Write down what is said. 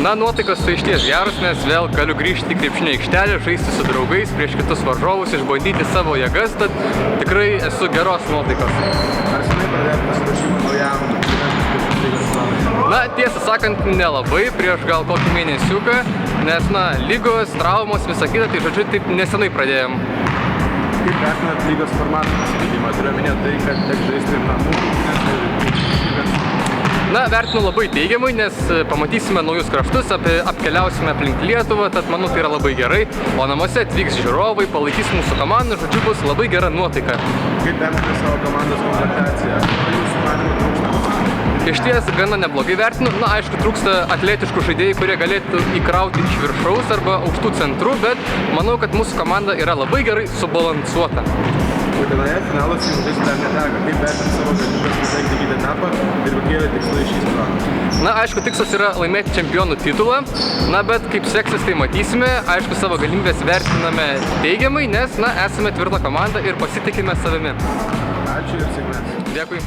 Na, nuotaikos tai išties geros, nes vėl galiu grįžti į krepšinio aikštelę, žaisti su draugais prieš kitus varžovus, išbandyti savo jėgas, tad tikrai esu geros nuotaikos. Ar senai pradėt pasiruošimą naujam lygos planui? Na, tiesą sakant, nelabai, prieš gal kokį mėnesiuką, nes, na, lygos, traumos, visą kitą, tai žodžiu, taip nesenai pradėjom. Kaip vertinat lygos formato pasikeitimą? Turiu minėti tai, kad tiek žaisti ir namų rungtynes ir lygos. Na, vertinu labai teigiamai, nes pamatysime naujus kraštus, apkeliausime aplink Lietuvą, tad manau tai yra labai gerai. O namuose atvyks žiūrovai, palaikys mūsų komandą, žodžiu, bus labai gera nuotaika. Kaip vertinate savo komandos komplektaciją? Jūsų manymu trūksta komandų? Išties gana neblogai vertinu. Na, aišku, trūksta atletiškų žaidėjų, kurie galėtų įkrauti iš viršaus arba aukštų centrų, bet manau, kad mūsų komanda yra labai gerai subalansuota. Utenoje finalas jums žaisti dar neteko. Kaip vertinate savo galimybes patekti į etapą ir kokie yra tikslai šį sezoną? Na, aišku, tikslas yra laimėti čempionų titulą, na, bet kaip seksis tai matysime. Aišku, savo galimybės vertiname teigiamai, nes, na, esame tvirta komanda ir pasitikime savimi. Ačiū ir sėkmės. Dėkui.